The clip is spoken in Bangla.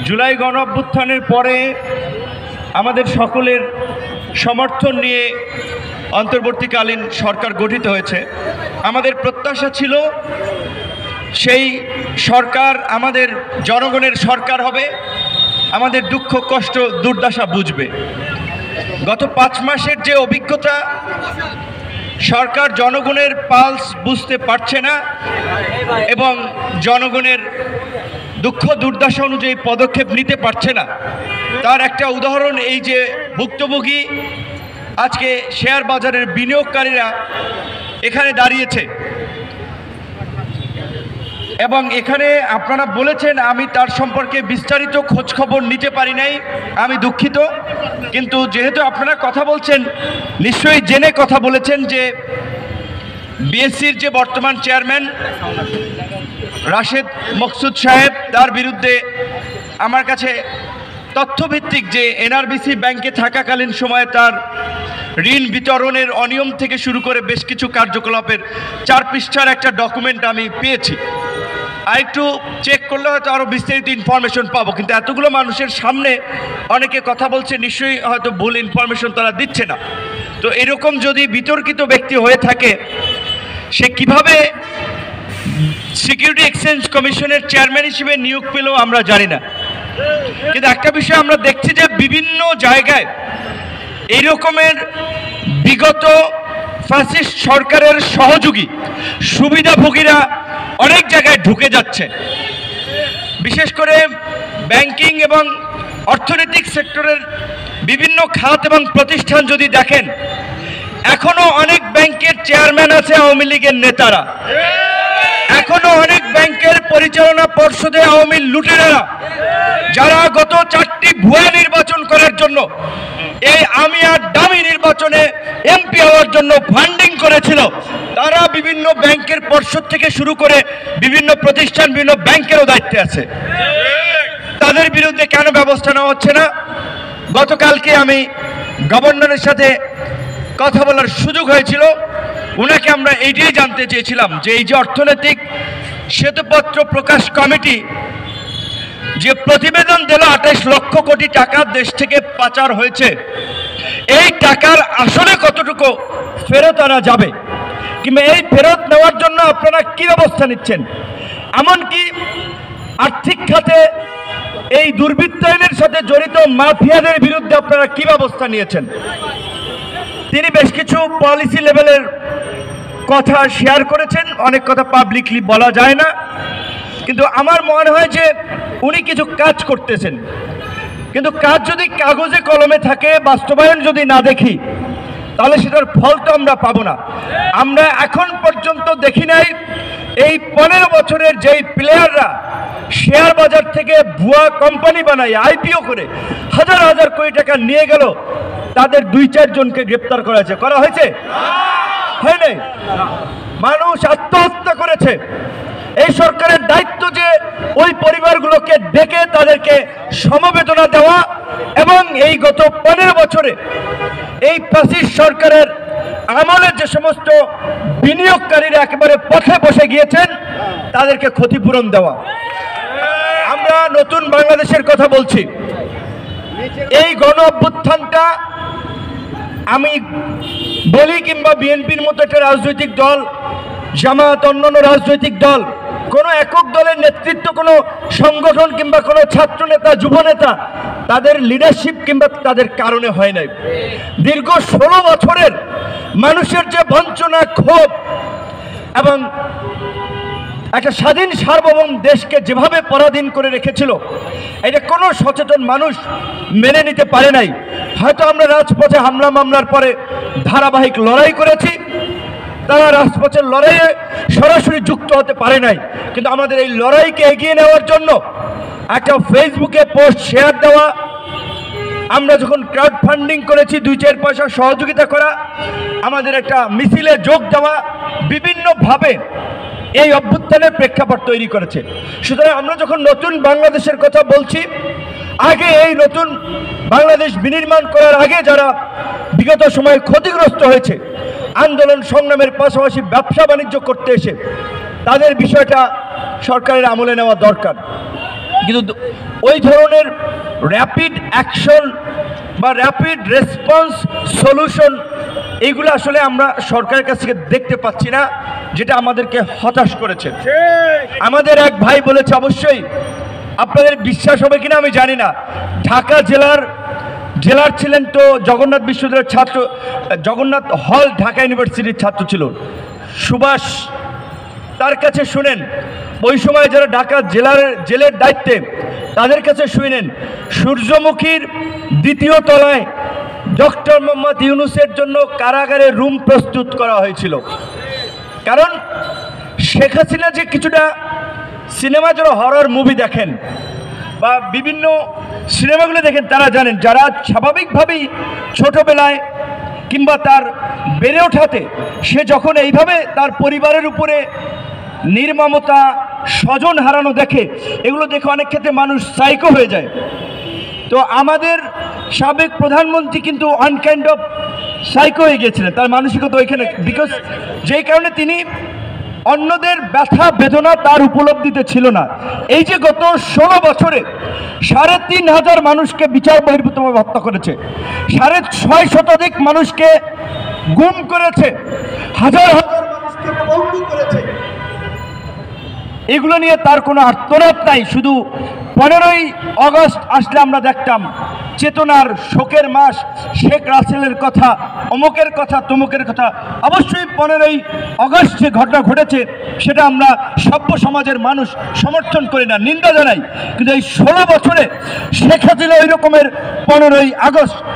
জুলাই গণ অভ্যুত্থানের পরে আমাদের সকলের সমর্থন নিয়ে অন্তর্বর্তীকালীন সরকার গঠিত হয়েছে। আমাদের প্রত্যাশা ছিল সেই সরকার আমাদের জনগণের সরকার হবে, আমাদের দুঃখ কষ্ট দুর্দশা বুঝবে। গত 5 মাসের যে অভিজ্ঞতা, সরকার জনগণের পালস বুঝতে পারছে না এবং জনগণের দুঃখ দুর্দশা অনুযায়ী পদক্ষেপ নিতে পারছে না। তার একটা উদাহরণ এই যে ভুক্তভোগী আজকে শেয়ার বাজারের বিনিয়োগকারীরা এখানে দাঁড়িয়েছে এবং এখানে আপনারা বলেছেন, আমি তার সম্পর্কে বিস্তারিত খোঁজখবর নিতে পারি নাই, আমি দুঃখিত। কিন্তু যেহেতু আপনারা কথা বলছেন, নিশ্চয়ই জেনে কথা বলেছেন যে বিএসসির যে বর্তমান চেয়ারম্যান রাশেদ মকসুদ সাহেব, তার বিরুদ্ধে আমার কাছে তথ্যভিত্তিক যে এনআরবিসি ব্যাংকে থাকাকালীন সময়ে তার ঋণ বিতরণের অনিয়ম থেকে শুরু করে বেশ কিছু কার্যকলাপের 4 পৃষ্ঠার একটা ডকুমেন্ট আমি পেয়েছি। আর একটু চেক করলে হয়তো আরও বিস্তারিত ইনফরমেশন পাবো, কিন্তু এতগুলো মানুষের সামনে অনেকে কথা বলছে, নিশ্চয়ই হয়তো ভুল ইনফরমেশন তারা দিচ্ছে না। তো এরকম যদি বিতর্কিত ব্যক্তি হয়ে থাকে, সে কিভাবে সিকিউরিটি এক্সচেঞ্জ কমিশনের চেয়ারম্যান হিসেবে নিয়োগ পেল আমরা জানি না। কিন্তু একটা বিষয় আমরা দেখছি যে বিভিন্ন জায়গায় এই রকমের বিগত ফ্যাসিস্ট সরকারের সহযোগী সুবিধাভোগীরা অনেক জায়গায় ঢুকে যাচ্ছে। বিশেষ করে ব্যাংকিং এবং অর্থনৈতিক সেক্টরের বিভিন্ন খাত এবং প্রতিষ্ঠান যদি দেখেন, এখনো অনেক ব্যাংকের চেয়ারম্যান আছে আওয়ামী লীগের নেতারা, এখনো অনেক ব্যাংকের পরিচালনা পর্ষদে আওয়ামী লুটেরারা, যারা গত 4টি ভুয়া নির্বাচন করার জন্য, এই আমি আর দামি নির্বাচনে এমপি হওয়ার জন্য ফান্ডিং করেছিল, তারা বিভিন্ন ব্যাংকের পর্ষদ থেকে শুরু করে বিভিন্ন প্রতিষ্ঠান, বিভিন্ন ব্যাংকেরও দায়িত্বে আছে। তাদের বিরুদ্ধে কেন ব্যবস্থা নেওয়া হচ্ছে না? গতকালকে আমি গভর্নরের সাথে কথা বলার সুযোগ হয়েছিল, ওনাকে আমরা এইটাই জানতে চেয়েছিলাম যে এই যে অর্থনৈতিক শ্বেতপত্র প্রকাশ কমিটি যে প্রতিবেদন দিল 28 লক্ষ কোটি টাকা দেশ থেকে পাচার হয়েছে, এই টাকার আসলে কতটুকু ফেরত আনা যাবে, কিংবা এই ফেরত নেওয়ার জন্য আপনারা কি ব্যবস্থা নিচ্ছেন? এমনকি আর্থিক খাতে এই দুর্বৃত্তায়নের সাথে জড়িত মাফিয়াদের বিরুদ্ধে আপনারা কি ব্যবস্থা নিয়েছেন? তিনি বেশ কিছু পলিসি লেভেলের কথা শেয়ার করেছেন, অনেক কথা পাবলিকলি বলা যায় না, কিন্তু আমার মনে হয় যে উনি কিছু কাজ করতেছেন। কিন্তু কাজ যদি কাগজে কলমে থাকে, বাস্তবায়ন যদি না দেখি, তাহলে সেটার ফল তো আমরা পাবো না। আমরা এখন পর্যন্ত দেখি নাই এই 15 বছরের যেই প্লেয়াররা শেয়ার বাজার থেকে ভুয়া কোম্পানি বানায় আইপিও করে হাজার হাজার কোটি টাকা নিয়ে গেল, তাদের 2-4 জনকে গ্রেপ্তার করা হয়েছে? হয় নাই। মানুষ আত্মহত্যা করেছে। এই সরকারের দায়িত্ব যে ওই পরিবারগুলোকে ডেকে তাদেরকে সমবেদনা দেওয়া এবং এই গত 15 বছরে এই ফ্যাসিস্ট সরকারের আমলে যে সমস্ত বিনিয়োগকারীরা একেবারে পথে বসে গিয়েছেন, তাদেরকে ক্ষতিপূরণ দেওয়া। আমরা নতুন বাংলাদেশের কথা বলছি। এই গণ অভ্যুত্থানটা আমি বলি, কিংবা বিএনপির মতো একটা রাজনৈতিক দল, জামাত, অন্যান্য রাজনৈতিক দল, কোনো একক দলের নেতৃত্ব, কোনো সংগঠন কিংবা কোনো ছাত্র নেতা, যুব নেতা, তাদের লিডারশিপ কিংবা তাদের কারণে হয় নাই। দীর্ঘ 16 বছরের মানুষের যে বঞ্চনা, ক্ষোভ এবং একটা স্বাধীন সার্বভৌম দেশকে যেভাবে পরাধীন করে রেখেছিল, এটা কোনো সচেতন মানুষ মেনে নিতে পারে নাই। হয়তো আমরা রাজপথে হামলা মামলার পরে ধারাবাহিক লড়াই করেছি, তারা রাজপথের লড়াইয়ে সরাসরি যুক্ত হতে পারে নাই, কিন্তু আমাদের এই লড়াইকে এগিয়ে নেওয়ার জন্য একটা ফেসবুকে পোস্ট শেয়ার দেওয়া, আমরা যখন ক্রাউড ফান্ডিং করেছি 2-4 পয়সা সহযোগিতা করা, আমাদের একটা মিছিলে যোগ দেওয়া, বিভিন্নভাবে এই অভ্যুত্থানের প্রেক্ষাপট তৈরি করেছে। সুতরাং আমরা যখন নতুন বাংলাদেশের কথা বলছি, আগে এই নতুন বাংলাদেশ বিনির্মাণ করার আগে যারা বিগত সময়ে ক্ষতিগ্রস্ত হয়েছে, আন্দোলন সংগ্রামের পাশাপাশি ব্যবসা বাণিজ্য করতে এসে, তাদের বিষয়টা সরকারের আমলে নেওয়া দরকার। কিন্তু ওই ধরনের র্যাপিড অ্যাকশন বা র্যাপিড রেসপন্স সলিউশন এইগুলো আসলে আমরা সরকারের কাছ থেকে দেখতে পাচ্ছি না, যেটা আমাদেরকে হতাশ করেছে। আমাদের এক ভাই বলেছে, অবশ্যই আপনাদের বিশ্বাস হবে কিনা আমি জানি না, ঢাকা জেলার ছিলেন তো জগন্নাথ বিশ্ববিদ্যালয়ের ছাত্র, জগন্নাথ হল ঢাকা ইউনিভার্সিটির ছাত্র ছিল সুভাষ। তার কাছে শুনেন, ওই সময় যারা ঢাকা জেলের দায়িত্বে তাদের কাছে শুনেন, সূর্যমুখীর দ্বিতীয় তলায় ডক্টর মোহাম্মদ ইউনূসের জন্য কারাগারে রুম প্রস্তুত করা হয়েছিল। কারণ শেখ হাসিনা যে কিছুটা সিনেমা যারা হরর মুভি দেখেন বা বিভিন্ন সিনেমাগুলো দেখেন, তারা জানেন যারা স্বাভাবিকভাবেই ছোটবেলায় কিংবা তার বেড়ে ওঠাতে সে যখন এইভাবে তার পরিবারের উপরে নির্মমতা, স্বজন হারানো দেখে, এগুলো দেখে অনেক ক্ষেত্রে মানুষ সাইকো হয়ে যায়। তো আমাদের সাবেক প্রধানমন্ত্রী কিন্তু আনকাইন্ড অফ সাইকো হয়ে গিয়েছিলেন, তার মানসিকতা ওইখানে, বিকজ যেই কারণে তিনি অন্যদের ব্যথা বেদনা তার উপলব্ধিতে ছিল না। এই যে গত 16 বছরে 3,500 মানুষকে বিচার বহির্ভূতভাবে হত্যা করেছে, 650 শতাধিক মানুষকে গুম করেছে, হাজার হাজার মানুষকে পঙ্গু করেছে, এগুলো নিয়ে তার কোনো আর্তনাদ নাই। শুধু 15ই আগস্ট আসলে আমরা দেখতাম চেতনার শোকের মাস, শেখ রাসেলের কথা, অমুকের কথা, তমুকের কথা। অবশ্যই 15ই আগস্ট যে ঘটনা ঘটেছে সেটা আমরা সভ্য সমাজের মানুষ সমর্থন করি না, নিন্দা জানাই। কিন্তু এই 16 বছরে শেখ হাসিনা ওই রকমের 15ই আগস্ট